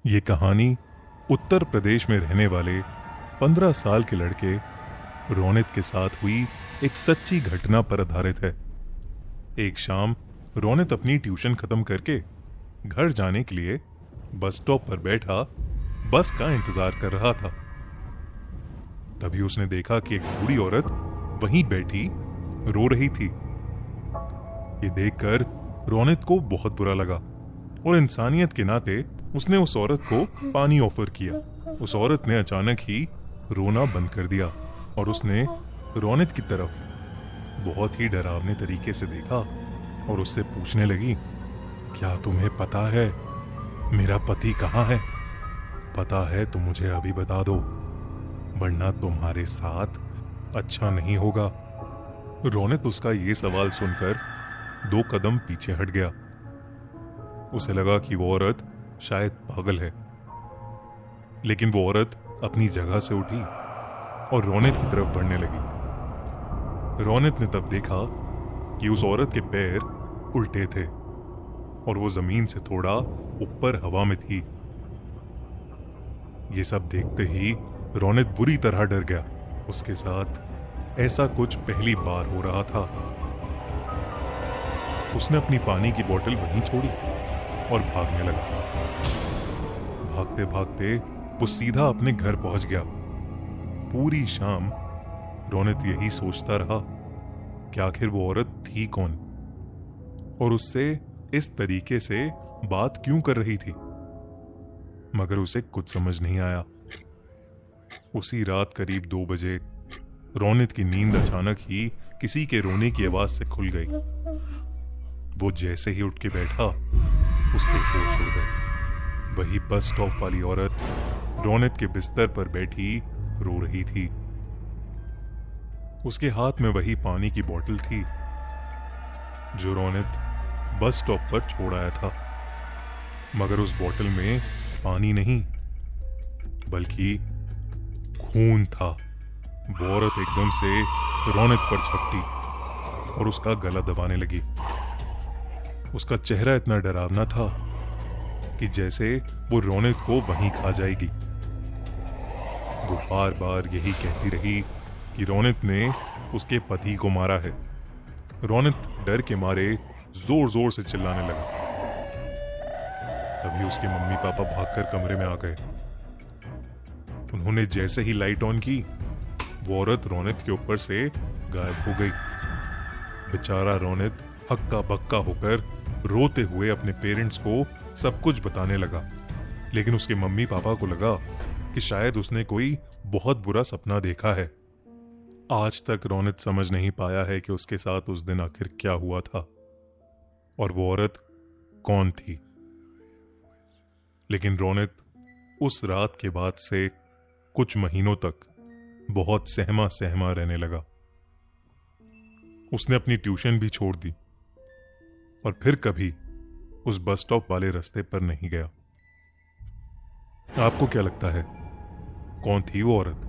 ये कहानी उत्तर प्रदेश में रहने वाले 15 साल के लड़के रोनित के साथ हुई एक सच्ची घटना पर आधारित है। एक शाम रोनित अपनी ट्यूशन खत्म करके घर जाने के लिए बस स्टॉप पर बैठा बस का इंतजार कर रहा था। तभी उसने देखा कि एक बूढ़ी औरत वहीं बैठी रो रही थी। ये देखकर रोनित को बहुत बुरा लगा और इंसानियत के नाते उसने उस औरत को पानी ऑफर किया। उस औरत ने अचानक ही रोना बंद कर दिया और उसने रोनित की तरफ बहुत ही डरावने तरीके से देखा और उससे पूछने लगी, क्या तुम्हें पता है मेरा पति कहाँ है? पता है तो मुझे अभी बता दो, वरना तुम्हारे साथ अच्छा नहीं होगा। रोनित उसका ये सवाल सुनकर 2 कदम पीछे हट गया। उसे लगा कि वो औरत शायद पागल है, लेकिन वो औरत अपनी जगह से उठी और रोनित की तरफ बढ़ने लगी। रोनित ने तब देखा कि उस औरत के पैर उल्टे थे और वो जमीन से थोड़ा ऊपर हवा में थी। ये सब देखते ही रोनित बुरी तरह डर गया। उसके साथ ऐसा कुछ पहली बार हो रहा था। उसने अपनी पानी की बोतल वहीं छोड़ी और भागने लगा। भागते भागते वो सीधा अपने घर पहुंच गया। पूरी शाम रोनित यही सोचता रहा कि आखिर वो औरत थी कौन और उससे इस तरीके से बात क्यों कर रही थी, मगर उसे कुछ समझ नहीं आया। उसी रात करीब 2 बजे रोनित की नींद अचानक ही किसी के रोने की आवाज से खुल गई। वो जैसे ही उठ के बैठा उसके होश उड़ गए। वही बस स्टॉप वाली औरत रोनित के बिस्तर पर बैठी रो रही थी। उसके हाथ में वही पानी की बोतल थी जो रोनित बस स्टॉप पर छोड़ आया था, मगर उस बोतल में पानी नहीं बल्कि खून था। वो औरत एकदम से रोनित पर झपटी और उसका गला दबाने लगी। उसका चेहरा इतना डरावना था कि जैसे वो रोनित को वहीं खा जाएगी। वो बार बार यही कहती रही कि रोनित ने उसके पति को मारा है। रोनित डर के मारे जोर जोर से चिल्लाने लगा। तभी उसके मम्मी पापा भागकर कमरे में आ गए। उन्होंने जैसे ही लाइट ऑन की, वो औरत रोनित के ऊपर से गायब हो गई। बेचारा रोनित हक्का बक्का होकर रोते हुए अपने पेरेंट्स को सब कुछ बताने लगा, लेकिन उसके मम्मी पापा को लगा कि शायद उसने कोई बहुत बुरा सपना देखा है। आज तक रोनित समझ नहीं पाया है कि उसके साथ उस दिन आखिर क्या हुआ था और वो औरत कौन थी। लेकिन रोनित उस रात के बाद से कुछ महीनों तक बहुत सहमा सहमा रहने लगा। उसने अपनी ट्यूशन भी छोड़ दी और फिर कभी उस बस स्टॉप वाले रास्ते पर नहीं गया। आपको क्या लगता है, कौन थी वो औरत?